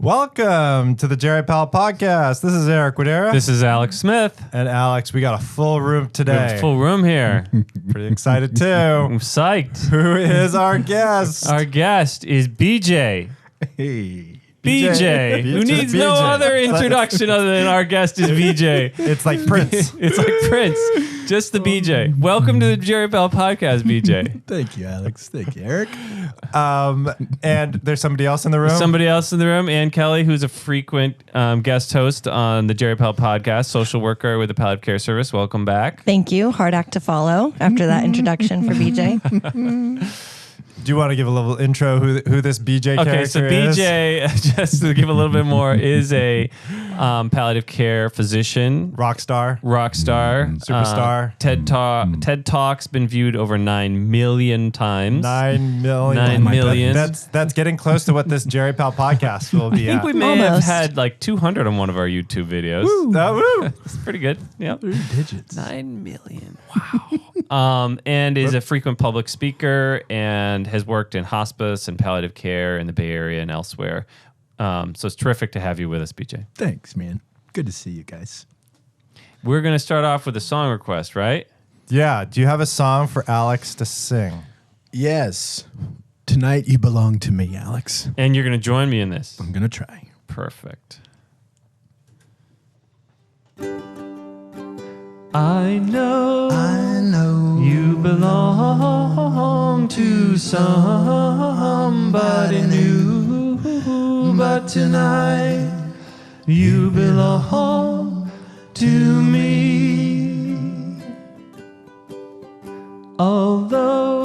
Welcome to the Jerry Powell Podcast. This is Eric Wadera. This is Alex Smith. And Alex, we got a full room today. We have a full room here. Pretty excited too. I'm psyched. Who is our guest? Our guest is BJ. Hey. BJ, who needs no other introduction other than our guest is BJ. It's like Prince. It's like Prince. Just the BJ. Welcome to the Jerry Powell Podcast, BJ. Thank you, Alex. Thank you, Eric. And there's somebody else in the room? Somebody else in the room, Ann Kelly, who's a frequent guest host on the Jerry Powell Podcast, social worker with the Palliative Care Service. Welcome back. Thank you. Hard act to follow after that introduction for BJ. Do you want to give a little intro who this BJ character is? Okay, so BJ, just to give a little bit more, is a palliative care physician. Rock star. Superstar. TED Talk's been viewed over 9 million times. 9 million. 9 million. That's getting close to what this Jerry Powell podcast will be I think at. we may have had like 200 on one of our YouTube videos. Woo. Woo. It's pretty good. Yeah. 3 digits. 9 million. Wow. And is a frequent public speaker and has worked in hospice and palliative care in the Bay Area and elsewhere. So it's terrific to have you with us, BJ. Thanks, man. Good to see you guys. We're going to start off with a song request, right? Yeah. Do you have a song for Alex to sing? Yes. Tonight you belong to me, Alex. And you're going to join me in this. I'm going to try. Perfect. I know you belong to somebody new, but tonight you belong to me. Although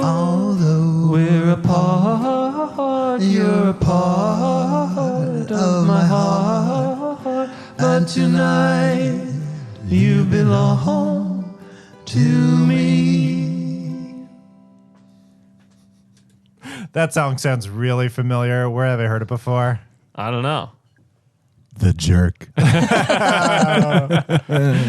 we're apart, you're a part of my heart, but tonight you belong to me. That song sounds really familiar. Where have I heard it before? I don't know. The Jerk.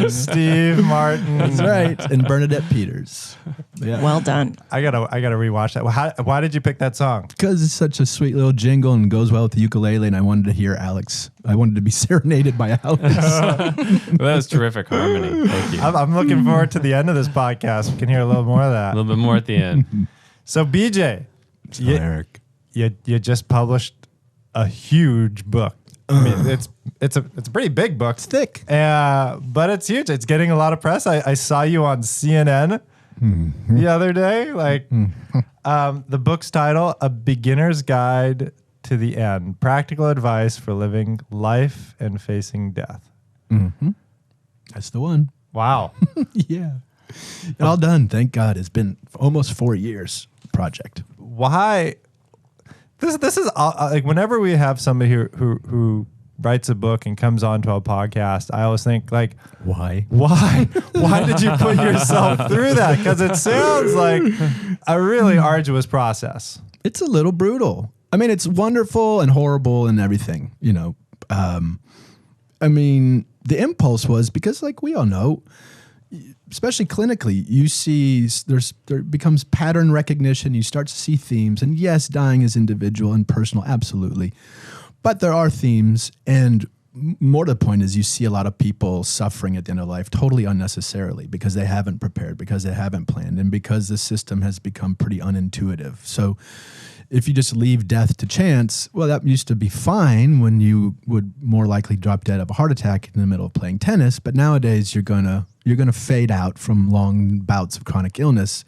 Steve Martin. That's right. And Bernadette Peters. Yeah. Well done. I gotta rewatch that. Why did you pick that song? Because it's such a sweet little jingle and goes well with the ukulele, and I wanted to hear Alex. I wanted to be serenaded by Alex. That was terrific harmony. Thank you. I'm looking forward to the end of this podcast. We can hear a little more of that. A little bit more at the end. So BJ, Eric. you just published a huge book. I mean, it's a pretty big book. It's thick. But it's huge. It's getting a lot of press. I saw you on CNN the other day. Like the book's title, A Beginner's Guide to the End. Practical Advice for Living Life and Facing Death. Mm-hmm. That's the one. Wow. Yeah. All done. Thank God. It's been almost 4 years project. Why? This is like whenever we have somebody who writes a book and comes onto a podcast, I always think like, why did you put yourself through that? Because it sounds like a really arduous process. It's a little brutal. I mean, it's wonderful and horrible and everything, you know. I mean, the impulse was because, like we all know, especially clinically, you see there becomes pattern recognition. You start to see themes. And yes, dying is individual and personal, absolutely. But there are themes. And more to the point is you see a lot of people suffering at the end of life totally unnecessarily because they haven't prepared, because they haven't planned, and because the system has become pretty unintuitive. So if you just leave death to chance, well, that used to be fine when you would more likely drop dead of a heart attack in the middle of playing tennis. But nowadays you're gonna fade out from long bouts of chronic illness,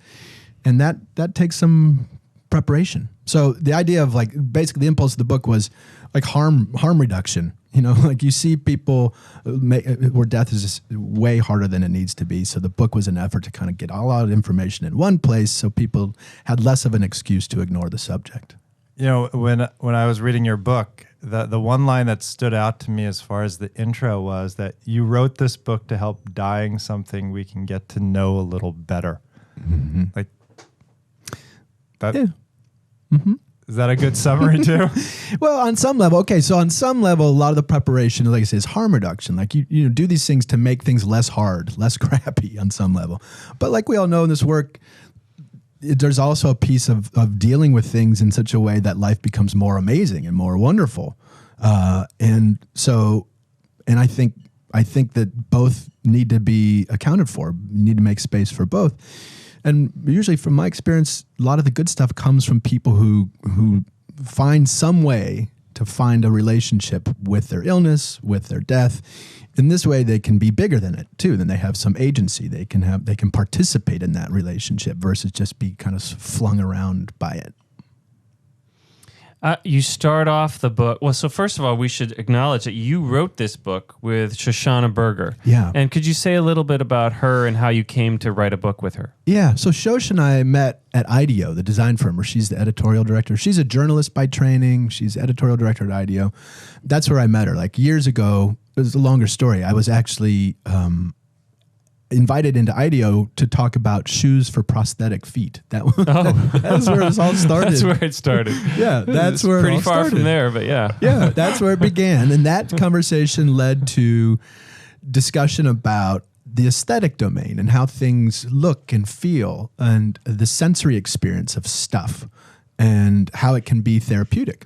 and that takes some preparation. So the idea of like basically the impulse of the book was like harm reduction. You know, like you see people where death is just way harder than it needs to be. So the book was an effort to kind of get a lot of information in one place so people had less of an excuse to ignore the subject. You know, when I was reading your book, the one line that stood out to me as far as the intro was that you wrote this book to help dying something we can get to know a little better. Mm-hmm. Like that. Yeah. Mm-hmm. Is that a good summary too? Well, on some level, okay. So on some level, a lot of the preparation, like I say, is harm reduction. Like you do these things to make things less hard, less crappy on some level. But like we all know in this work, there's also a piece of dealing with things in such a way that life becomes more amazing and more wonderful. And I think that both need to be accounted for. You need to make space for both. And usually, from my experience, a lot of the good stuff comes from people who find some way to find a relationship with their illness, with their death. In this way, they can be bigger than it too. Then they have some agency. They can participate in that relationship versus just be kind of flung around by it. You start off the book. Well, so first of all, we should acknowledge that you wrote this book with Shoshana Berger. Yeah. And could you say a little bit about her and how you came to write a book with her? Yeah. So Shosh and I met at IDEO, the design firm, where she's the editorial director. She's a journalist by training. She's editorial director at IDEO. That's where I met her. Like years ago, it was a longer story. I was actually invited into IDEO to talk about shoes for prosthetic feet. That's where it all started. That's where it started. Yeah, that's where it all started. Pretty far from there, but yeah. Yeah, that's where it began. And that conversation led to discussion about the aesthetic domain and how things look and feel and the sensory experience of stuff and how it can be therapeutic.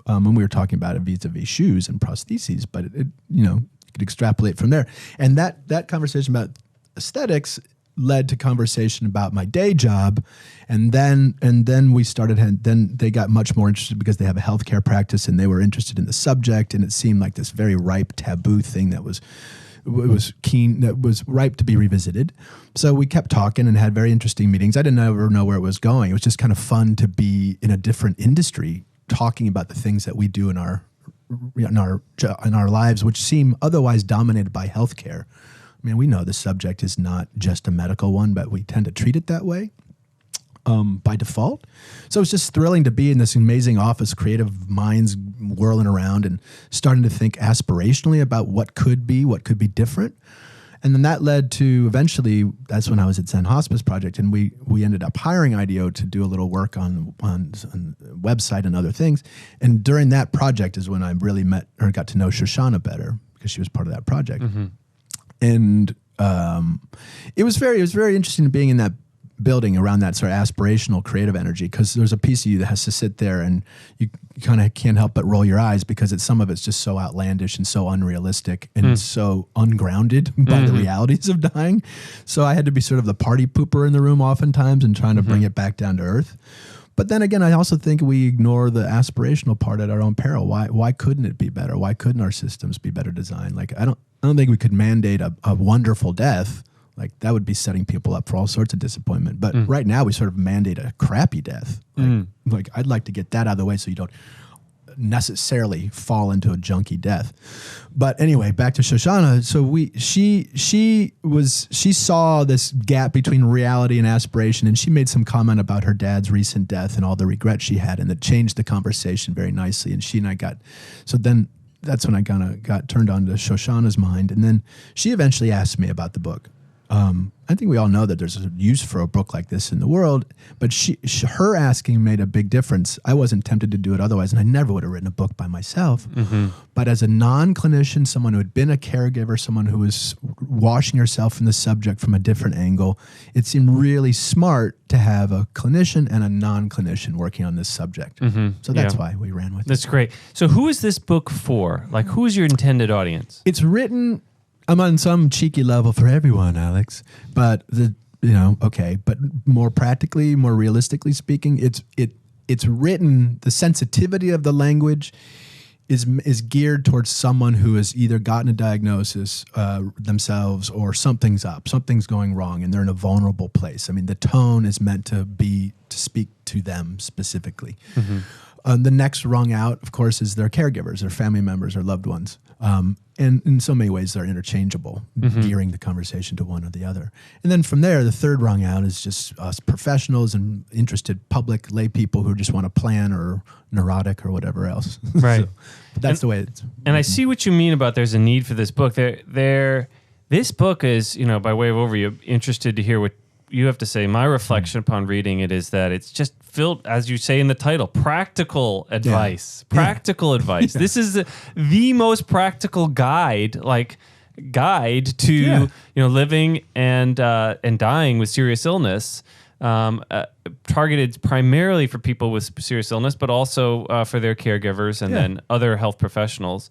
When we were talking about it vis-a-vis shoes and prostheses, but it you could extrapolate from there. And that conversation about aesthetics led to conversation about my day job, and then we started. Then they got much more interested because they have a healthcare practice, and they were interested in the subject, and it seemed like this very ripe taboo thing that was ripe to be revisited. So we kept talking and had very interesting meetings. I didn't ever know where it was going. It was just kind of fun to be in a different industry, talking about the things that we do in our lives, which seem otherwise dominated by healthcare. I mean, we know the subject is not just a medical one, but we tend to treat it that way by default. So it's just thrilling to be in this amazing office, creative minds whirling around and starting to think aspirationally about what could be different. And then that led to eventually, that's when I was at Zen Hospice Project, and we ended up hiring IDEO to do a little work on website and other things. And during that project is when I really met or got to know Shoshana better, because she was part of that project. Mm-hmm. And it was very interesting being in that building around that sort of aspirational creative energy, because there's a piece of you that has to sit there and you kind of can't help but roll your eyes because some of it's just so outlandish and so unrealistic and so ungrounded by the realities of dying. So I had to be sort of the party pooper in the room oftentimes and trying to bring it back down to earth. But then again, I also think we ignore the aspirational part at our own peril. Why couldn't it be better? Why couldn't our systems be better designed? Like I don't think we could mandate a wonderful death. Like that would be setting people up for all sorts of disappointment. But right now we sort of mandate a crappy death. Like I'd like to get that out of the way so you don't necessarily fall into a junky death. But anyway, back to Shoshana. So she saw this gap between reality and aspiration, and she made some comment about her dad's recent death and all the regret she had, and it changed the conversation very nicely. And she and I that's when I kind of got turned on to Shoshana's mind. And then she eventually asked me about the book. I think we all know that there's a use for a book like this in the world, but her asking made a big difference. I wasn't tempted to do it otherwise, and I never would have written a book by myself. But as a non-clinician, someone who had been a caregiver, someone who was washing herself in the subject from a different angle, it seemed really smart to have a clinician and a non-clinician working on this subject. So that's why we ran with it. That's great. So who is this book for? Like, who is your intended audience? It's written... I'm on some cheeky level for everyone, Alex, but but more practically, more realistically speaking, it's written, the sensitivity of the language is geared towards someone who has either gotten a diagnosis themselves or something's up, something's going wrong, and they're in a vulnerable place. I mean, the tone is meant to speak to them specifically. The next rung out, of course, is their caregivers, their family members, or loved ones. And in so many ways, they're interchangeable, gearing the conversation to one or the other. And then from there, the third rung out is just us professionals and interested public, lay people who just want to plan or neurotic or whatever else. Right. But that's the way it's... And I see what you mean about there's a need for this book. This book is, by way of overview, interested to hear what you have to say. My reflection upon reading it is that it's just filled, as you say in the title, practical advice. Yeah. Practical advice. This is the most practical guide to living and dying with serious illness targeted primarily for people with serious illness, but also for their caregivers and then other health professionals.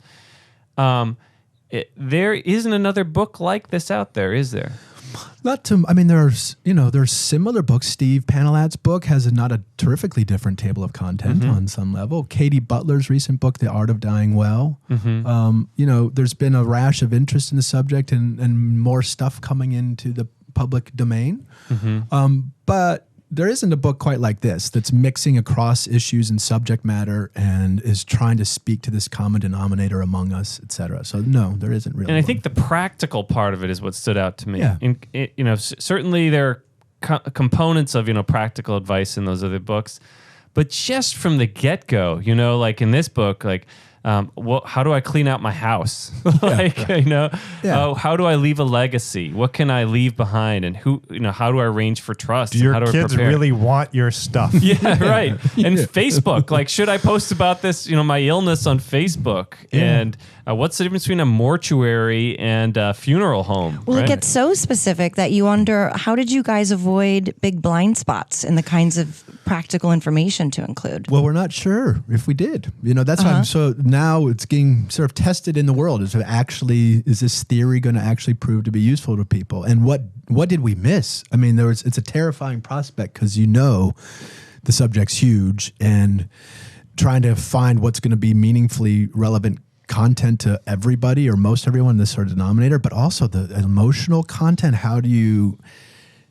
There isn't another book like this out there, is there? There's similar books. Steve Panelat's book has not a terrifically different table of content on some level. Katie Butler's recent book, The Art of Dying Well. There's been a rash of interest in the subject and more stuff coming into the public domain. But there isn't a book quite like this that's mixing across issues and subject matter and is trying to speak to this common denominator among us, et cetera. So no, there isn't really. And I think the practical part of it is what stood out to me. Yeah. Certainly there are components of, practical advice in those other books, but just from the get-go, like in this book, how do I clean out my house? How do I leave a legacy? What can I leave behind? And how do I arrange for trust? Do your how do kids I prepare? really want your stuff? Yeah, right. And Facebook, should I post about this, my illness on Facebook? Yeah. And what's the difference between a mortuary and a funeral home? Well, right? it gets so specific that you wonder, how did you guys avoid big blind spots in the kinds of practical information to include? Well, we're not sure if we did. That's why I'm so now it's getting sort of tested in the world. Is this theory going to actually prove to be useful to people? And what did we miss? I mean, it's a terrifying prospect because the subject's huge and trying to find what's going to be meaningfully relevant content to everybody or most everyone in this sort of denominator, but also the emotional content.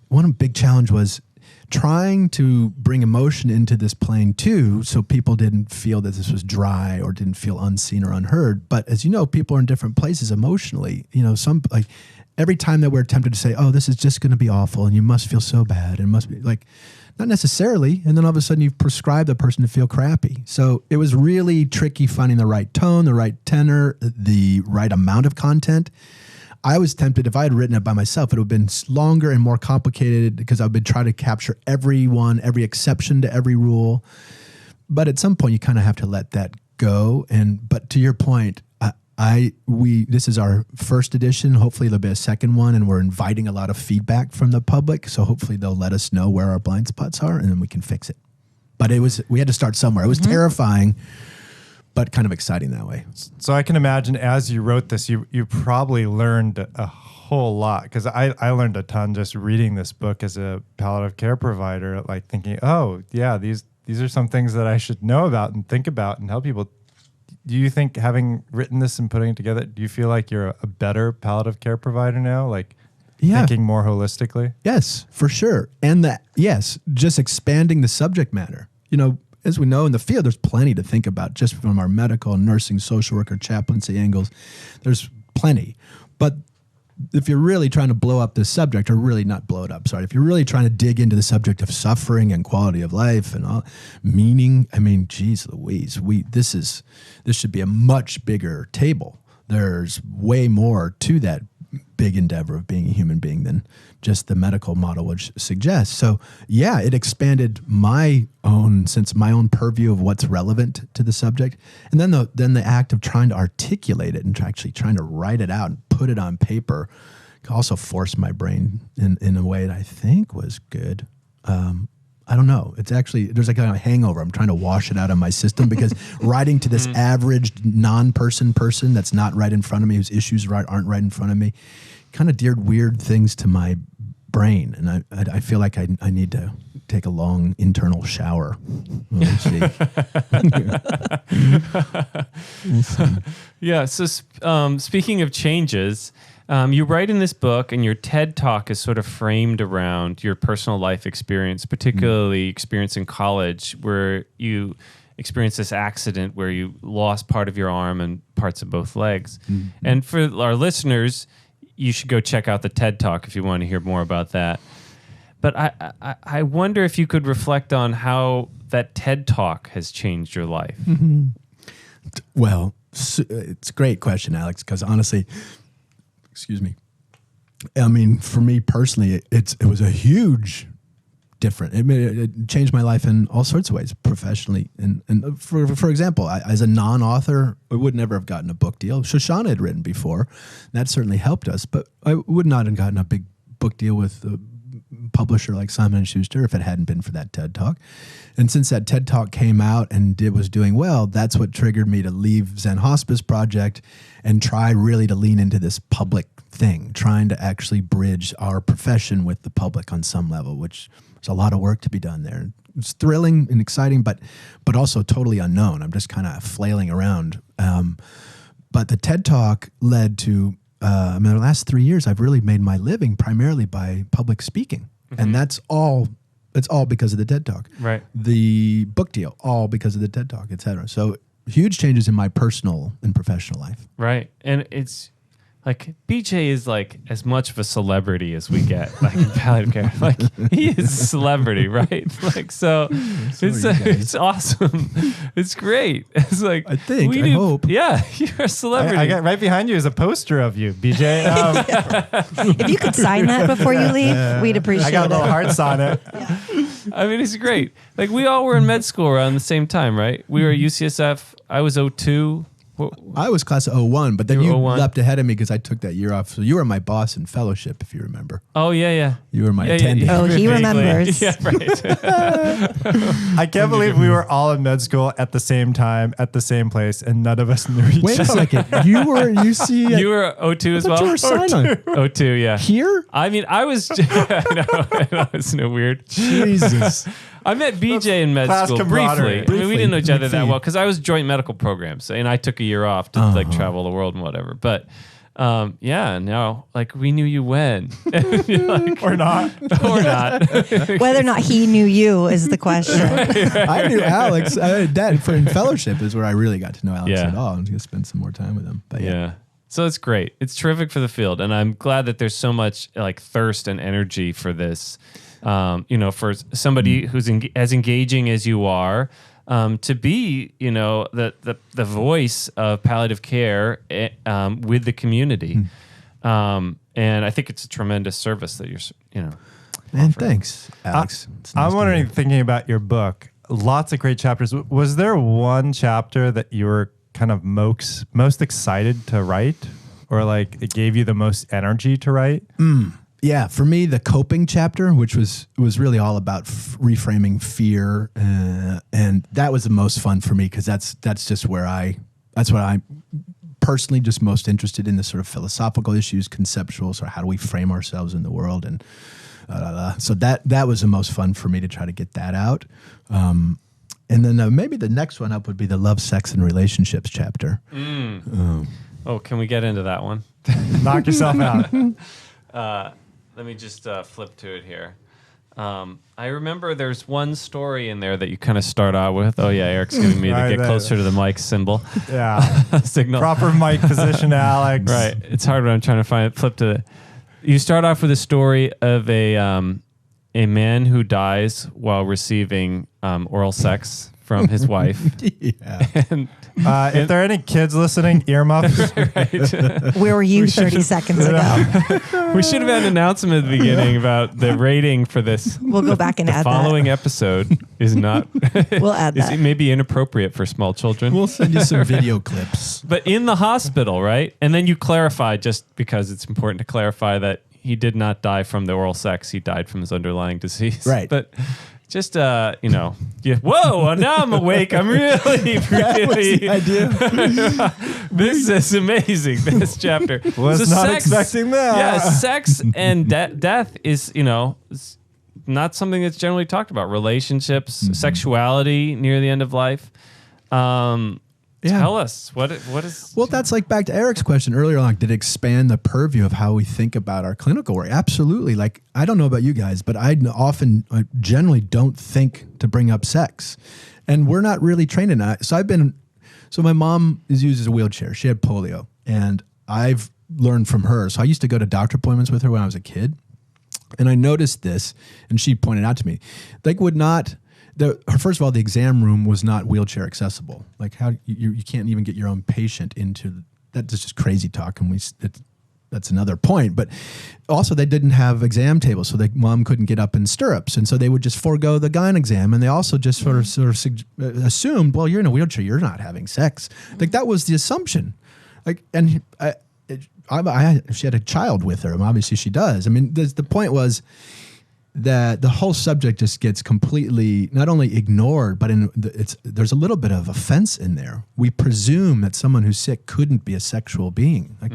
One big challenge was trying to bring emotion into this plane too, so people didn't feel that this was dry or didn't feel unseen or unheard. But as you know, people are in different places emotionally. Every time that we're tempted to say, oh, this is just going to be awful and you must feel so bad and must be not necessarily. And then all of a sudden you've prescribed the person to feel crappy. So it was really tricky finding the right tone, the right tenor, the right amount of content. I was tempted, if I had written it by myself, it would have been longer and more complicated because I've been trying to capture everyone, every exception to every rule. But at some point you kind of have to let that go. But to your point, this is our first edition. Hopefully there'll be a second one, and we're inviting a lot of feedback from the public. So hopefully they'll let us know where our blind spots are, and then we can fix it. But we had to start somewhere. It was terrifying, but kind of exciting that way. So I can imagine as you wrote this, you probably learned a whole lot, because I learned a ton just reading this book as a palliative care provider, thinking, oh yeah, these are some things that I should know about and think about and help people. Do you think, having written this and putting it together, do you feel like you're a better palliative care provider now? Thinking more holistically? Yes, for sure. And just expanding the subject matter. As we know in the field, there's plenty to think about just from our medical, nursing, social worker, chaplaincy angles. There's plenty. But if you're really trying to blow up this subject, or really not blow it up, sorry, if you're really trying to dig into the subject of suffering and quality of life and all meaning, I mean, geez Louise, this should be a much bigger table. There's way more to that big endeavor of being a human being than just the medical model would suggest. So yeah, it expanded my own purview of what's relevant to the subject. And then the act of trying to articulate it and actually trying to write it out and put it on paper also forced my brain in a way that I think was good. I don't know. It's actually, there's like a hangover. I'm trying to wash it out of my system because writing to this average non-person that's not right in front of me, whose issues aren't right in front of me, kind of did weird things to my brain. And I feel like I need to take a long internal shower. We'll see. Yeah. So speaking of changes, you write in this book, and your TED Talk is sort of framed around your personal life experience, particularly experience in college, where you experienced this accident where you lost part of your arm and parts of both legs. Mm-hmm. And for our listeners, you should go check out the TED Talk if you want to hear more about that. But I wonder if you could reflect on how that TED Talk has changed your life. Mm-hmm. Well, it's a great question, Alex, because honestly, excuse me. I mean, for me personally, it was a huge difference. It changed my life in all sorts of ways, professionally. And for example, as a non-author, I would never have gotten a book deal. Shoshana had written before. That certainly helped us, but I would not have gotten a big book deal with publisher like Simon & Schuster if it hadn't been for that TED Talk. And since that TED Talk came out and was doing well, that's what triggered me to leave Zen Hospice Project and try really to lean into this public thing, trying to actually bridge our profession with the public on some level, which there's a lot of work to be done there. It's thrilling and exciting, but also totally unknown. I'm just kind of flailing around. But the TED Talk led to, the last 3 years, I've really made my living primarily by public speaking. And it's all because of the TED Talk. Right. The book deal, all because of the TED Talk, et cetera. So huge changes in my personal and professional life. Right. And it's like BJ is like as much of a celebrity as we get, like in palliative care. Like he is a celebrity, right? Like so it's awesome. It's great. It's like I hope. Yeah, you're a celebrity. I got right behind you is a poster of you, BJ. If you could sign that before you leave, we'd appreciate it. I got little hearts on it. I mean, it's great. Like we all were in med school around the same time, right? We were UCSF. I was 02. I was class of 01, but then you 01? leapt ahead of me because I took that year off. So you were my boss in fellowship, if you remember. Oh, yeah. You were my attending. Oh, he remembers. Yeah, right. I can't believe we were all in med school at the same time, at the same place, and none of us knew each Wait a other. second. You were UC. You were 02 as well? You were Simon. 02, yeah. Here? I mean, I was, I know, isn't it weird? Jesus. I met BJ in med class school camaraderie. briefly. I mean, we didn't know each other that Briefly. well because I was joint medical programs and I took a year off to like travel the world and whatever. But now like we knew you when. Like, Or not. or not. Whether or not he knew you is the question. I knew Alex. In fellowship is where I really got to know Alex Yeah. at all. I'm going to spend some more time with him. But Yeah. So it's great. It's terrific for the field. And I'm glad that there's so much like thirst and energy for this. For somebody who's as engaging as you are, to be, the voice of palliative care with the community. And I think it's a tremendous service that you're, Man, thanks, Alex. It's nice I'm to wondering, hear. thinking about your book, lots of great chapters. Was there one chapter that you were kind of most excited to write, or like it gave you the most energy to write? Yeah, for me, the coping chapter, which was really all about reframing fear, and that was the most fun for me because that's just what I'm personally just most interested in, the sort of philosophical issues, conceptual, sort of how do we frame ourselves in the world, and so that was the most fun for me to try to get that out. And then maybe the next one up would be the love, sex, and relationships chapter. Oh, can we get into that one? Knock yourself out. Let me just flip to it here. I remember there's one story in there that you kind of start out with. Oh, yeah, Eric's giving me Right to get there. closer to the mic symbol. Yeah. Signal. Proper mic position, Alex. Right. It's hard when I'm trying to flip to it. You start off with a story of a man who dies while receiving oral sex from his wife. Yeah. And If there are any kids listening, earmuffs. Where were you 30 seconds ago? we should have had an announcement at the beginning about the rating for this. We'll go back and The add following episode is not. We'll add that. It may be inappropriate for small children. We'll send you some video clips. But in the hospital, right? And then you clarify, just because it's important to clarify that he did not die from the oral sex. He died from his underlying disease. Right. But just, whoa, now I'm awake. I'm really. That was the idea. This is amazing, this chapter. Was So not expecting that. Yeah, sex and death is, is not something that's generally talked about. Relationships, sexuality near the end of life. Yeah. Tell us, what is... Well, that's like back to Eric's question earlier on. Did it expand the purview of how we think about our clinical work? Absolutely. Like, I don't know about you guys, but I generally don't think to bring up sex. And we're not really trained in that. So my mom is used as a wheelchair. She had polio. And I've learned from her. So I used to go to doctor appointments with her when I was a kid. And I noticed this, and she pointed out to me, first of all, the exam room was not wheelchair accessible. Like, how you can't even get your own patient into that. That's just crazy talk, and that's another point. But also, they didn't have exam tables, so mom couldn't get up in stirrups, and so they would just forego the gyne exam, and they also just sort of assumed, well, you're in a wheelchair, you're not having sex. Like, that was the assumption. Like, and she had a child with her, and obviously she does. I mean, the point was, that the whole subject just gets completely not only ignored, but there's a little bit of offense in there. We presume that someone who's sick couldn't be a sexual being. Like,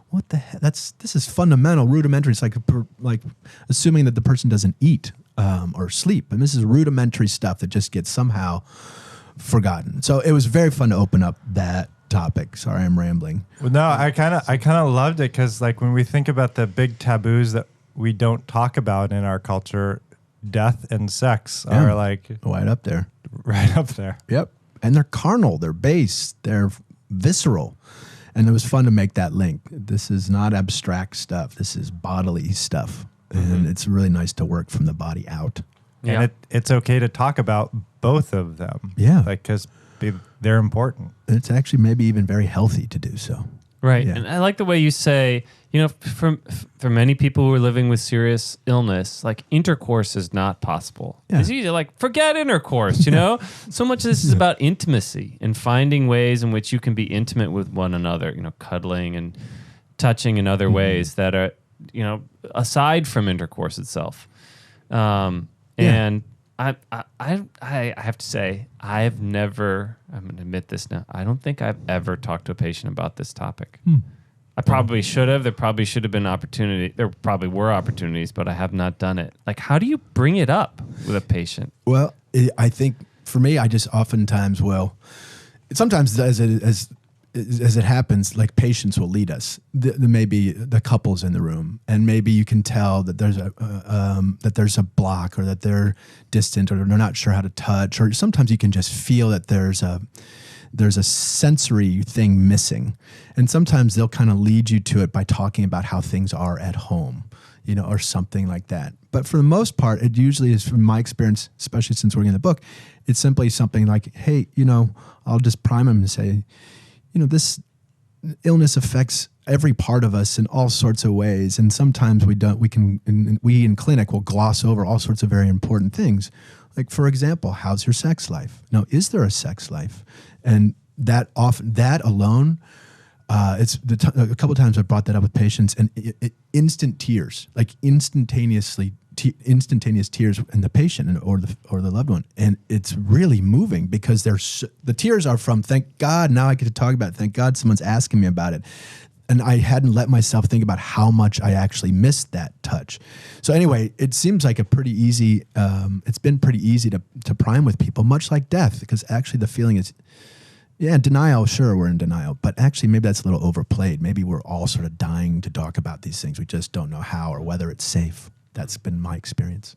what the heck? This is fundamental, rudimentary. It's like assuming that the person doesn't eat or sleep, and this is rudimentary stuff that just gets somehow forgotten. So it was very fun to open up that topic. Sorry, I'm rambling. Well, no, I kind of loved it because, like, when we think about the big taboos that we don't talk about in our culture, death and sex are like right up there. Right up there. Yep. And they're carnal, they're base, they're visceral. And it was fun to make that link. This is not abstract stuff. This is bodily stuff. And it's really nice to work from the body out. Yeah. And it's okay to talk about both of them. Yeah. Like, because they're important. It's actually maybe even very healthy to do so. Right. Yeah. And I like the way you say, you know, for many people who are living with serious illness, like intercourse is not possible. Yeah. It's easy, like forget intercourse, you know? So much of this is about intimacy and finding ways in which you can be intimate with one another, you know, cuddling and touching in other ways that are, you know, aside from intercourse itself. And I have to say, I'm going to admit this now, I don't think I've ever talked to a patient about this topic. I probably should have. There probably should have been opportunity. There probably were opportunities, but I have not done it. Like, how do you bring it up with a patient? Well, I think for me, I just oftentimes sometimes as it happens, like patients will lead us. There may be the couples in the room, and maybe you can tell that there's a block, or that they're distant, or they're not sure how to touch, or sometimes you can just feel that there's a sensory thing missing. And sometimes they'll kind of lead you to it by talking about how things are at home, you know, or something like that. But for the most part, it usually is, from my experience, especially since working in the book, it's simply something like, hey, you know, I'll just prime them and say, you know, this illness affects every part of us in all sorts of ways. And sometimes we in clinic will gloss over all sorts of very important things. Like, for example, how's your sex life? Now, is there a sex life? And that alone, a couple of times I've brought that up with patients, and instant tears, like instantaneous tears in the patient or the loved one, and it's really moving because the tears are from, thank God now I get to talk about it. Thank God someone's asking me about it. And I hadn't let myself think about how much I actually missed that touch. So anyway, it seems like it's been pretty easy to prime with people, much like death, because actually the feeling is, denial, sure, we're in denial, but actually maybe that's a little overplayed. Maybe we're all sort of dying to talk about these things. We just don't know how or whether it's safe. That's been my experience.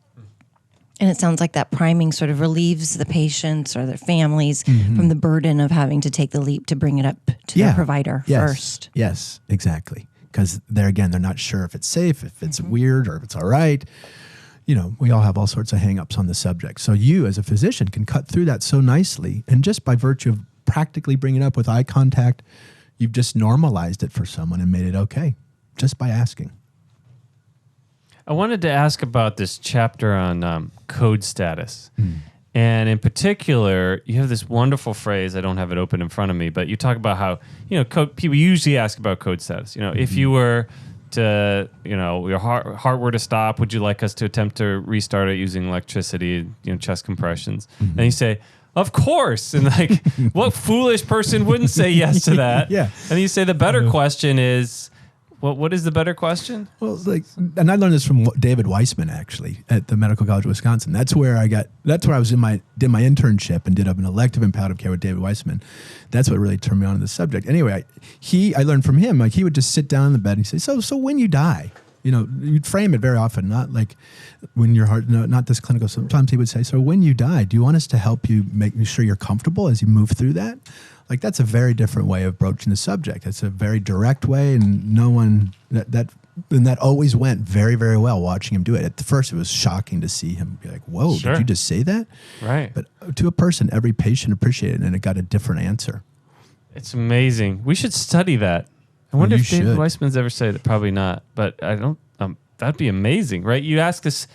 And it sounds like that priming sort of relieves the patients or their families from the burden of having to take the leap to bring it up to their provider first. Yes, exactly. Because they're not sure if it's safe, if it's weird, or if it's all right. You know, we all have all sorts of hang-ups on the subject. So you, as a physician, can cut through that so nicely. And just by virtue of practically bringing it up with eye contact, you've just normalized it for someone and made it okay, just by asking. I wanted to ask about this chapter on code status. And in particular, you have this wonderful phrase. I don't have it open in front of me, but you talk about how, you know, people usually ask about code status. You know, if you were to, you know, your heart were to stop, would you like us to attempt to restart it using electricity, you know, chest compressions? And you say, of course. And like, what foolish person wouldn't say yes to that? Yeah. And you say the better question is, what is the better question? Well, and I learned this from David Weissman, actually, at the Medical College of Wisconsin. That's where I did my internship and did an elective in palliative care with David Weissman. That's what really turned me on to the subject. Anyway, I learned from him, like, he would just sit down in the bed and say, so when you die, you know, you'd frame it very often, not like when your heart, no, not this clinical. Sometimes he would say, so when you die, do you want us to help you make sure you're comfortable as you move through that? Like, that's a very different way of broaching the subject. It's a very direct way, and that always went very, very well watching him do it. At first, it was shocking to see him be like, whoa, Sure. Did you just say that? Right. But to a person, every patient appreciated it, and it got a different answer. It's amazing. We should study that. I wonder if David Weissman's ever said it. Probably not, but I don't. That'd be amazing, right? You ask this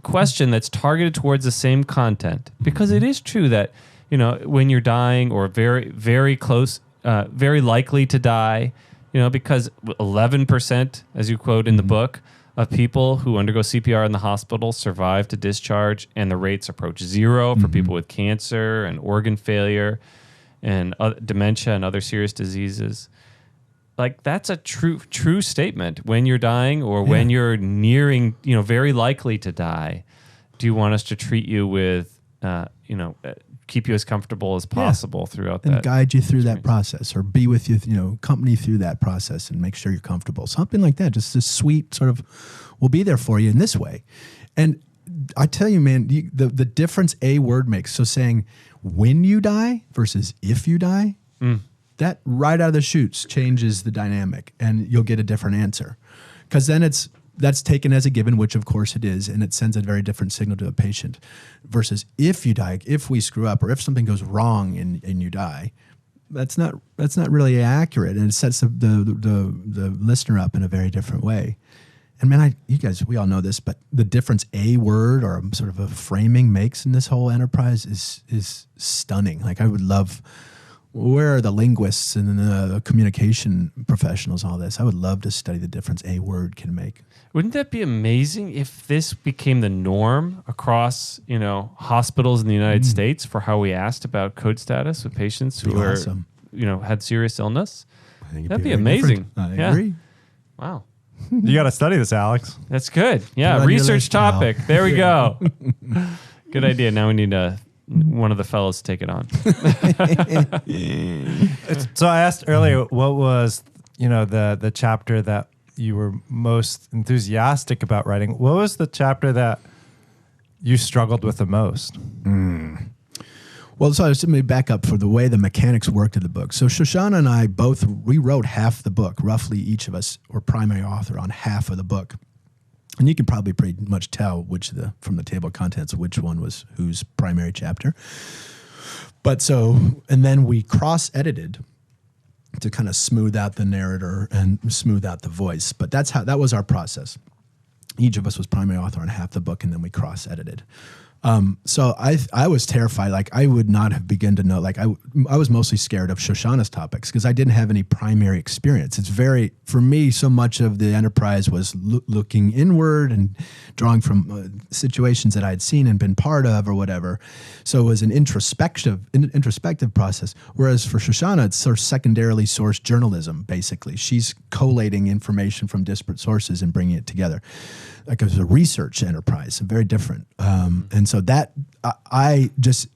question that's targeted towards the same content, because it is true that, you know, when you're dying or very, very close, very likely to die, you know, because 11%, as you quote in the book, of people who undergo CPR in the hospital survive to discharge, and the rates approach zero for people with cancer and organ failure and dementia and other serious diseases. Like, that's a true statement. When you're dying or when you're nearing, very likely to die, do you want us to treat you with, keep you as comfortable as possible throughout that? And guide you through that process, or be with you, accompany through that process and make sure you're comfortable. Something like that. Just this sweet sort of, we'll be there for you in this way. And I tell you, man, the difference a word makes. So saying when you die versus if you die, that right out of the chutes changes the dynamic, and you'll get a different answer. Because then that's taken as a given, which of course it is, and it sends a very different signal to the patient. Versus if you die, if we screw up, or if something goes wrong and you die, that's not really accurate, and it sets the listener up in a very different way. And man, you guys, we all know this, but the difference a word or sort of a framing makes in this whole enterprise is stunning. Like, I would love, where are the linguists and the communication professionals, all this? I would love to study the difference a word can make. Wouldn't that be amazing if this became the norm across, hospitals in the United States for how we asked about code status with patients who are, had serious illness? That'd be amazing. I agree. Wow. You got to study this, Alex. That's good. Yeah, research topic. Now. There we go. Good idea. Now we need one of the fellows to take it on. So I asked earlier, what was, the chapter that you were most enthusiastic about writing? What was the chapter that you struggled with the most? Well, so let me back up for the way the mechanics worked of the book. So Shoshana and I both rewrote half the book. Roughly, each of us were primary author on half of the book. And you can probably pretty much tell from the table of contents, which one was whose primary chapter. And then we cross-edited to kind of smooth out the narrator and smooth out the voice. But that was our process. Each of us was primary author on half the book, and then we cross-edited. So I was terrified. Like, I would not have begun to know. Like, I was mostly scared of Shoshana's topics because I didn't have any primary experience. For me, so much of the enterprise was looking inward and drawing from situations that I had seen and been part of or whatever. So it was an introspective process. Whereas for Shoshana, it's sort of secondarily sourced journalism, basically. She's collating information from disparate sources and bringing it together. Like, it was a research enterprise, very different. And so that I just,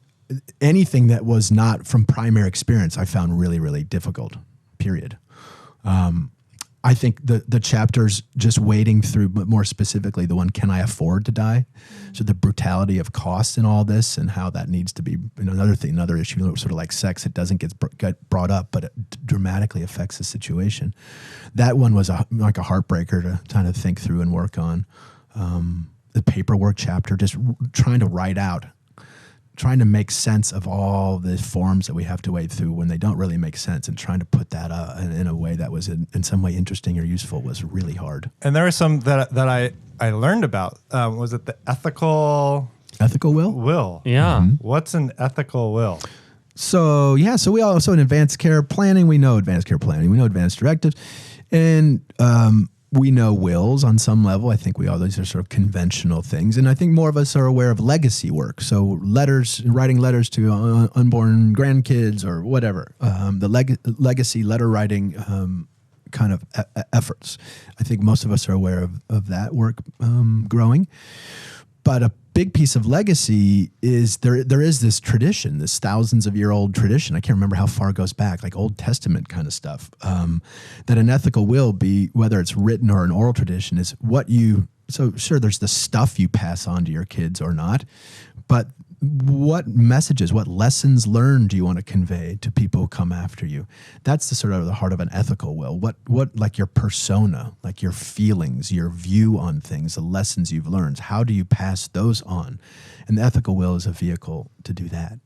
anything that was not from primary experience, I found really, really difficult, period. I think the chapters just wading through, but more specifically the one, can I afford to die? So the brutality of cost in all this and how that needs to be, another issue, sort of like sex, it doesn't get brought up, but it dramatically affects the situation. That one was like a heartbreaker to kind of think through and work on. The paperwork chapter, just trying to write out, trying to make sense of all the forms that we have to wade through when they don't really make sense, and trying to put that in a way that was in some way interesting or useful was really hard. And there were some that I learned about. Was it the ethical will? Will. Yeah. What's an ethical will? So we also in advanced care planning, we know advanced care planning, we know advanced directives, and we know wills on some level. I think these are sort of conventional things. And I think more of us are aware of legacy work. So writing letters to unborn grandkids or whatever. The legacy letter writing kind of efforts. I think most of us are aware of that work growing. But a big piece of legacy is there is this tradition, this thousands of year old tradition. I can't remember how far it goes back, like Old Testament kind of stuff. That an ethical will be, whether it's written or an oral tradition, is so sure, there's the stuff you pass on to your kids or not, but what messages, what lessons learned do you want to convey to people who come after you? That's the sort of the heart of an ethical will. What like your persona, like your feelings, your view on things, the lessons you've learned, how do you pass those on? And the ethical will is a vehicle to do that.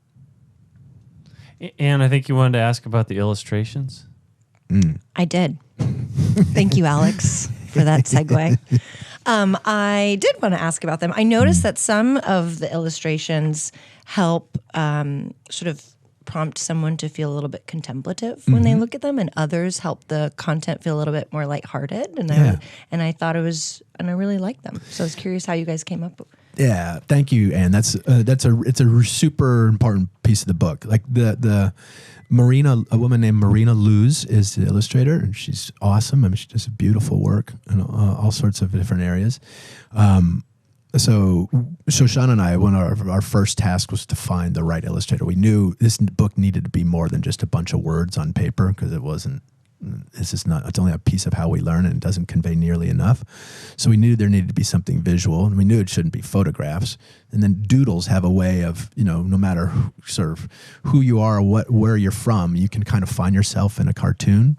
And I think you wanted to ask about the illustrations. I did. Thank you, Alex, for that segue. I did want to ask about them. I noticed that some of the illustrations help sort of prompt someone to feel a little bit contemplative when they look at them, and others help the content feel a little bit more lighthearted. And I thought it was, and I really liked them. So I was curious how you guys came up with. Yeah, thank you, Anne. It's a super important piece of the book. Like the Marina, a woman named Marina Luz is the illustrator, and she's awesome. I mean, she does beautiful work in all sorts of different areas. So Shoshana and I, one of our first task was to find the right illustrator. We knew this book needed to be more than just a bunch of words on paper, because it's only a piece of how we learn, and it doesn't convey nearly enough. So we knew there needed to be something visual, and we knew it shouldn't be photographs. And then doodles have a way of, no matter who you are or where you're from, you can kind of find yourself in a cartoon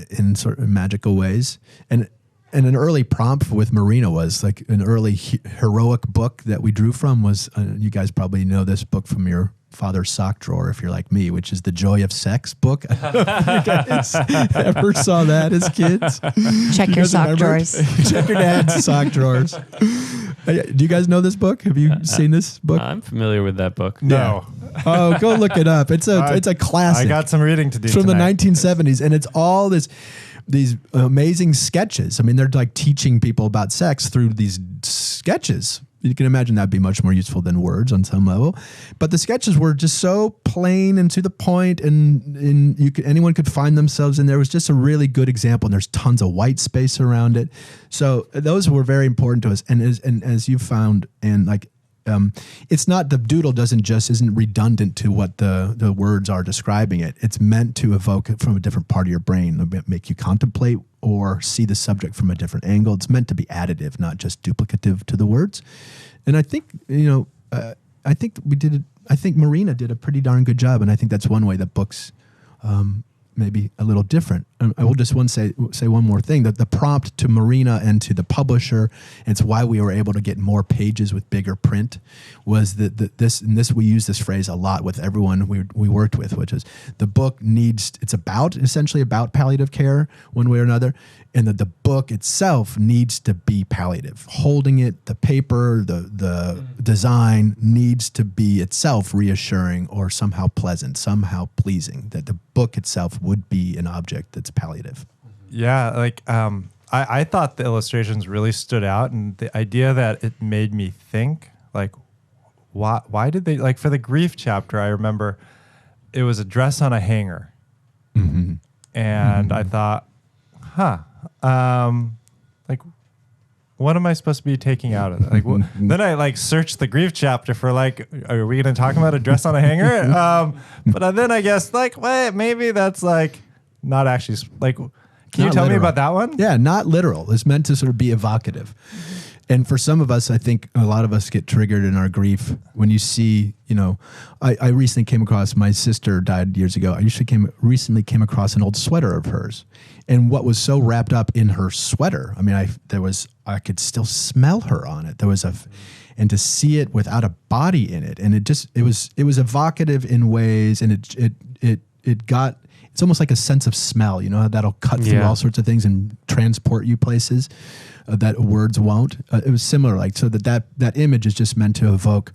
in sort of magical ways. And an early prompt with Marina was like an early heroic book that we drew from was, you guys probably know this book from your father's sock drawer, if you're like me, which is the Joy of Sex book. I don't know if you guys ever saw that as kids. Check your sock drawers. Check your dad's sock drawers. Do you guys know this book? Have you seen this book? I'm familiar with that book. No. Yeah. Oh, go look it up. It's a classic. I got some reading to do. It's from tonight. the 1970s, and it's all these amazing sketches. I mean, they're like teaching people about sex through these sketches. You can imagine that'd be much more useful than words on some level. But the sketches were just so plain and to the point, and anyone could find themselves in there. It was just a really good example, and there's tons of white space around it. So those were very important to us. And as you found, and like, it's not, the doodle isn't redundant to what the words are describing it. It's meant to evoke it from a different part of your brain, make you contemplate or see the subject from a different angle. It's meant to be additive, not just duplicative to the words. And I think, I think Marina did a pretty darn good job. And I think that's one way that books, maybe a little different. I will just say one more thing, that the prompt to Marina and to the publisher, and it's why we were able to get more pages with bigger print, was that we use this phrase a lot with everyone we worked with, which is the book it's essentially about palliative care one way or another, and that the book itself needs to be palliative. Holding it, the paper, the design needs to be itself reassuring or somehow pleasant, somehow pleasing, that the book itself would be an object that's palliative. Yeah, like I thought the illustrations really stood out, and the idea that it made me think, like, why did they, like, for the grief chapter, I remember it was a dress on a hanger. Mm-hmm. And I thought, like, what am I supposed to be taking out of it? Like, then I like searched the grief chapter for like, are we going to talk about a dress on a hanger? But then I guess like, wait, maybe that's like not actually like. Can you tell me about that one? Yeah, not literal. It's meant to sort of be evocative. And for some of us, I think a lot of us get triggered in our grief when you see, I recently came across, my sister died years ago. I recently came across an old sweater of hers. And what was so wrapped up in her sweater, I mean, I could still smell her on it. And to see it without a body in it. And it was evocative in ways, and it's almost like a sense of smell, how that'll cut through all sorts of things and transport you places that words won't. It was similar, like, so that image is just meant to evoke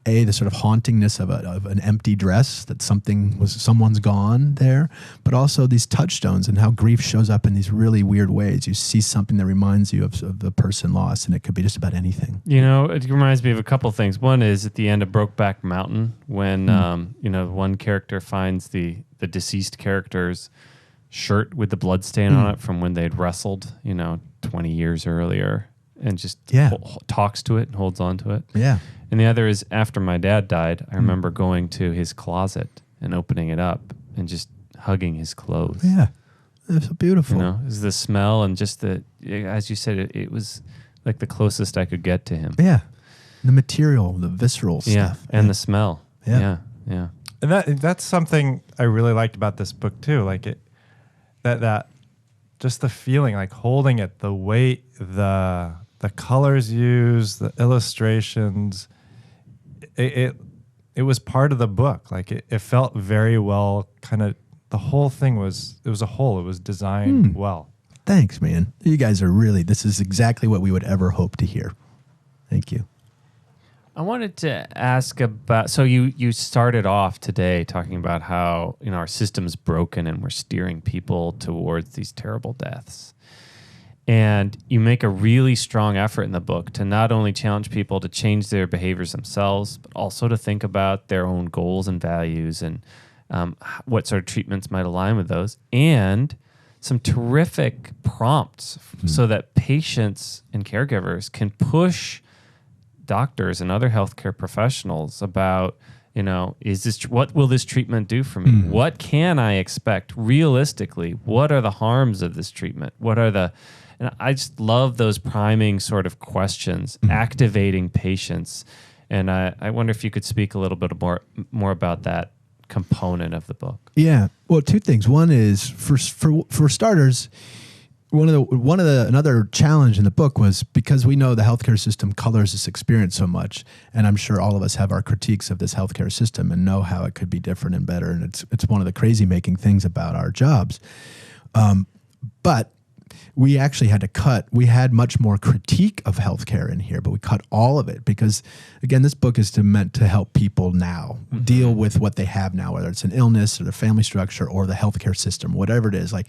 the sort of hauntingness of an empty dress, that someone's gone there, but also these touchstones and how grief shows up in these really weird ways. You see something that reminds you of the person lost, and it could be just about anything. It reminds me of a couple of things. One is at the end of Brokeback Mountain, when one character finds the deceased character's shirt with the blood stain on it from when they'd wrestled, 20 years earlier, and just talks to it and holds on to it. Yeah. And the other is after my dad died, I remember going to his closet and opening it up and just hugging his clothes. Yeah. It's beautiful. It was the smell and just as you said, it was like the closest I could get to him. Yeah. The material, the visceral stuff. And the smell. Yeah. Yeah. And that's something I really liked about this book too. Like that just the feeling, like holding it, the weight, the colors used, the illustrations, it was part of the book. Like it felt very well, kind of, the whole thing was a whole. It was designed well. Thanks, man. You guys are this is exactly what we would ever hope to hear. Thank you. I wanted to ask about, so you started off today talking about how, our system's broken and we're steering people towards these terrible deaths. And you make a really strong effort in the book to not only challenge people to change their behaviors themselves, but also to think about their own goals and values and what sort of treatments might align with those, and some terrific prompts so that patients and caregivers can push doctors and other healthcare professionals about, what will this treatment do for me? What can I expect realistically? What are the harms of this treatment? And I just love those priming sort of questions, activating patients. And I wonder if you could speak a little bit more about that component of the book. Yeah. Well, two things. One is for starters, another challenge in the book was because we know the healthcare system colors this experience so much, and I'm sure all of us have our critiques of this healthcare system and know how it could be different and better. And it's one of the crazy making things about our jobs. But we actually had to cut. We had much more critique of healthcare in here, but we cut all of it because, again, this book is meant to help people now deal with what they have now, whether it's an illness or their family structure or the healthcare system, whatever it is. Like,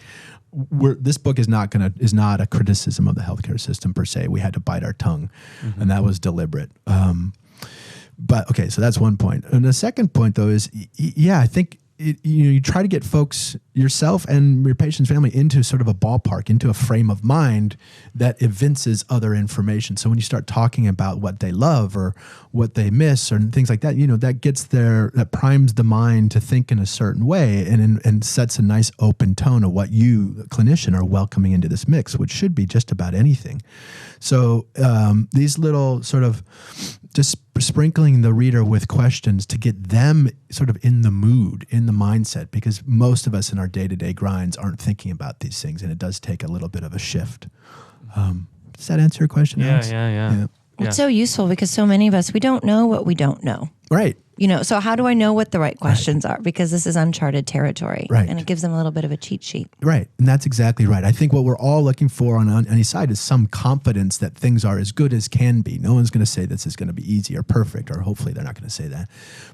this book is not a criticism of the healthcare system per se. We had to bite our tongue, and that was deliberate. But okay, so that's one point. And the second point, though, is I think. You try to get folks, yourself and your patient's family, into sort of a ballpark, into a frame of mind that evinces other information. So when you start talking about what they love or what they miss or things like that, that primes the mind to think in a certain way and sets a nice open tone of what you, the clinician, are welcoming into this mix, which should be just about anything. So these little sort of just sprinkling the reader with questions to get them sort of in the mood, in the mindset, because most of us in our day-to-day grinds aren't thinking about these things, and it does take a little bit of a shift. Does that answer your question, Alex? Yeah. It's so useful because so many of us, we don't know what we don't know. Right. So how do I know what the right questions are? Because this is uncharted territory. Right. And it gives them a little bit of a cheat sheet. Right. And that's exactly right. I think what we're all looking for on any side is some confidence that things are as good as can be. No one's going to say this is going to be easy or perfect, or hopefully they're not going to say that.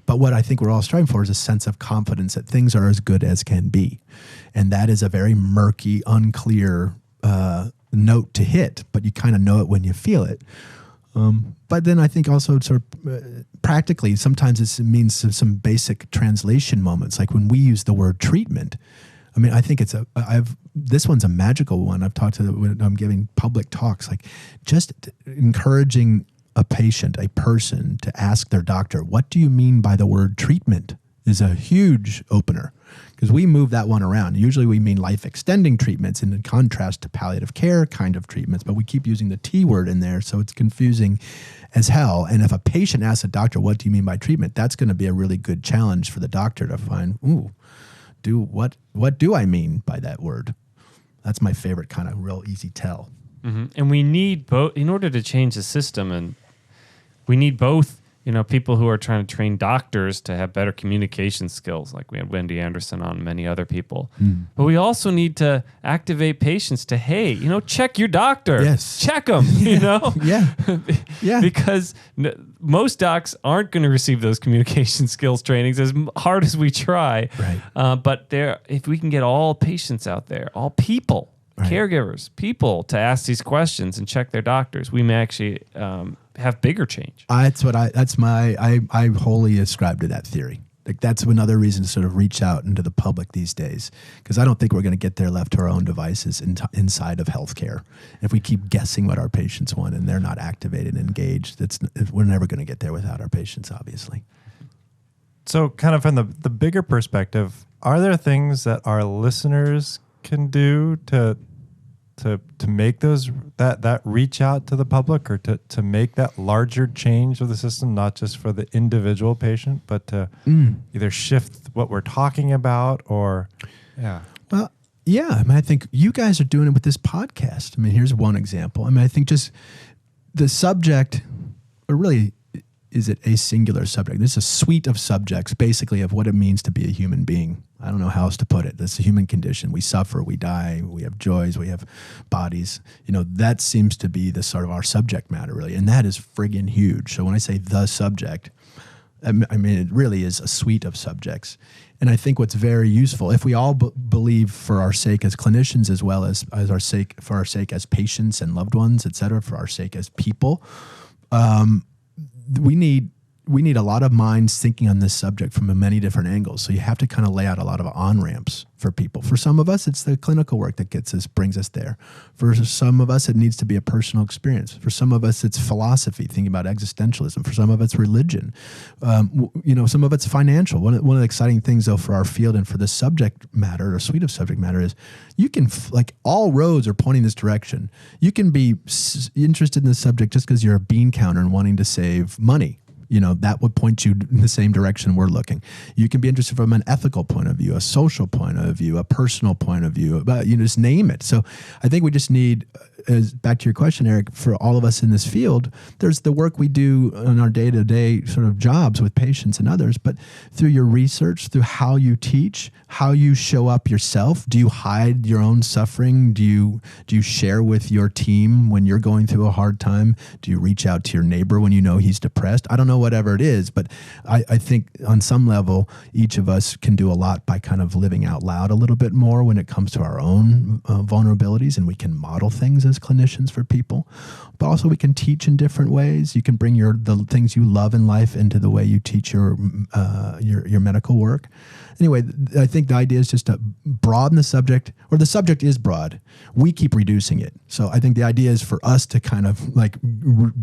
But what I think we're all striving for is a sense of confidence that things are as good as can be. And that is a very murky, unclear note to hit, but you kind of know it when you feel it. But then I think also sort of practically, sometimes it means some basic translation moments. Like when we use the word treatment, I mean, I think this one's a magical one. I've talked to when I'm giving public talks, like just encouraging a patient, a person, to ask their doctor, what do you mean by the word treatment, is a huge opener. Because we move that one around. Usually we mean life-extending treatments in contrast to palliative care kind of treatments, but we keep using the T word in there, so it's confusing as hell. And if a patient asks a doctor, what do you mean by treatment, that's going to be a really good challenge for the doctor to find, what do I mean by that word? That's my favorite kind of real easy tell. Mm-hmm. And we need both, in order to change the system, and we need both, people who are trying to train doctors to have better communication skills, like we had Wendy Anderson on, and many other people. But we also need to activate patients to, hey, check your doctor. Yes. Check them, Yeah. Because most docs aren't going to receive those communication skills trainings as hard as we try. Right. But if we can get all patients out there, all people, right, caregivers, people, to ask these questions and check their doctors, we may actually have bigger change. I wholly ascribe to that theory. Like that's another reason to sort of reach out into the public these days, because I don't think we're going to get there left to our own devices inside of healthcare. If we keep guessing what our patients want and they're not activated and engaged, we're never going to get there without our patients, obviously. So kind of from the bigger perspective, are there things that our listeners can do to make that reach out to the public, or to make that larger change of the system, not just for the individual patient, but to either shift what we're talking about or, yeah. Well, yeah. I mean, I think you guys are doing it with this podcast. I mean, here's one example. I mean, I think just the subject, or really a singular subject. This is a suite of subjects, basically, of what it means to be a human being. I don't know how else to put it. That's a human condition. We suffer, we die, we have joys, we have bodies. That seems to be the sort of our subject matter, really. And that is friggin' huge. So when I say the subject, I mean, it really is a suite of subjects. And I think what's very useful, if we all believe for our sake as clinicians, as well as for our sake as patients and loved ones, et cetera, for our sake as people, we need a lot of minds thinking on this subject from many different angles. So you have to kind of lay out a lot of on-ramps for people. For some of us, it's the clinical work that brings us there. For some of us, it needs to be a personal experience. For some of us, it's philosophy, thinking about existentialism. For some of it's religion. Some of it's financial. One of the exciting things, though, for our field and for this subject matter, or suite of subject matter, is you can, all roads are pointing this direction. You can be interested in this subject just because you're a bean counter and wanting to save money. That would point you in the same direction we're looking. You can be interested from an ethical point of view, a social point of view, a personal point of view, but just name it. So I think we just need, back to your question, Eric, for all of us in this field, there's the work we do on our day-to-day sort of jobs with patients and others, but through your research, through how you teach, how you show up yourself. Do you hide your own suffering? Do you share with your team when you're going through a hard time? Do you reach out to your neighbor when you know he's depressed? I don't know, whatever it is, but I think on some level, each of us can do a lot by kind of living out loud a little bit more when it comes to our own vulnerabilities, and we can model things as clinicians for people. But also we can teach in different ways. You can bring the things you love in life into the way you teach your medical work. Anyway, I think the idea is just to broaden the subject, or the subject is broad. We keep reducing it. So I think the idea is for us to kind of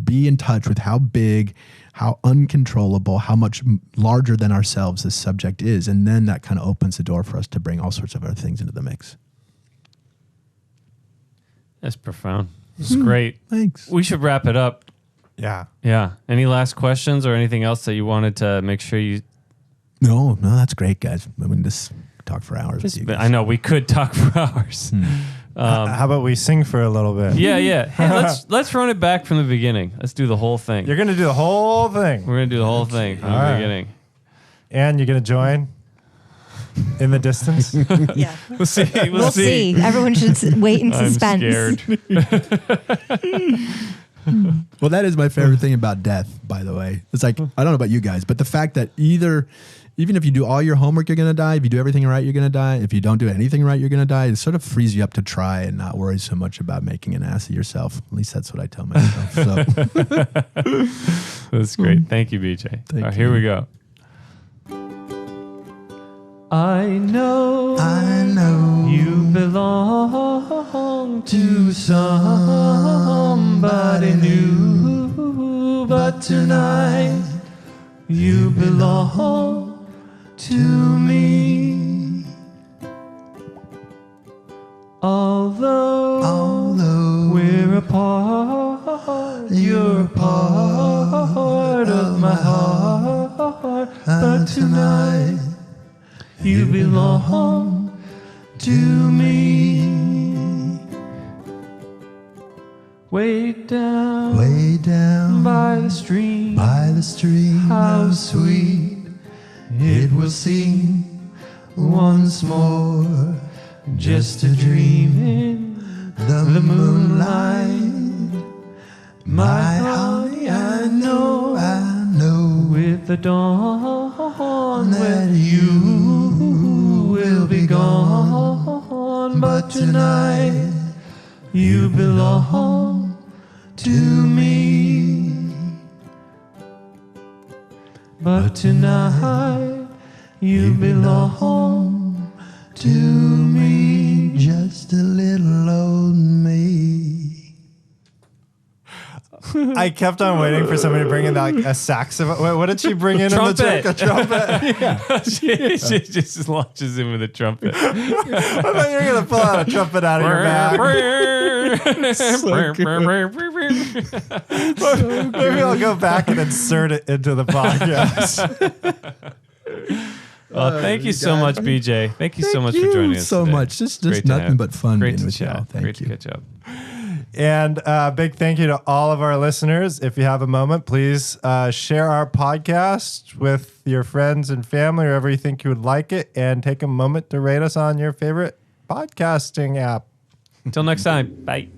be in touch with how big, how uncontrollable, how much larger than ourselves this subject is. And then that kind of opens the door for us to bring all sorts of other things into the mix. That's profound. It's great. Thanks. We should wrap it up. Yeah. Yeah. Any last questions or anything else that you wanted to make sure you... No, that's great, guys. I mean, just talk for hours with you guys. I know, we could talk for hours. How about we sing for a little bit? Yeah. Hey, let's run it back from the beginning. Let's do the whole thing. You're going to do the whole thing. We're going to do the whole thing from the beginning. And you're going to join in the distance? Yeah. We'll see. We'll see. Everyone should wait in suspense. I'm scared. Well, that is my favorite thing about death, by the way. It's like, I don't know about you guys, but the fact that even if you do all your homework, you're going to die. If you do everything right, you're going to die. If you don't do anything right, you're going to die. It sort of frees you up to try and not worry so much about making an ass of yourself. At least that's what I tell myself. So. That's great. Thank you, BJ. All right, here we go. I know you belong to somebody new, but tonight you belong to me. Although we're apart, you're a part of my heart, but tonight you belong to me. Way down by the stream, how sweet it will seem once more, just a dream in the moonlight. My heart, I know with the dawn that you will be gone, but tonight you belong to me. But tonight you belong to me. Just a little old me. I kept on waiting for somebody to bring in like a saxophone. What did she bring in? Trumpet. A trumpet. Yeah. she just launches in with a trumpet. I thought you were going to pull out a trumpet out of your bag. Maybe I'll go back and insert it into the podcast. Well, thank you so much, BJ. Thank you so much for joining us so today. much. Just Great to nothing have. but fun Great being to with chat. y'all. Thank Great you. to catch up. And big thank you to all of our listeners. If you have a moment, please share our podcast with your friends and family, wherever you think you would like it, and take a moment to rate us on your favorite podcasting app. Until next time. Bye.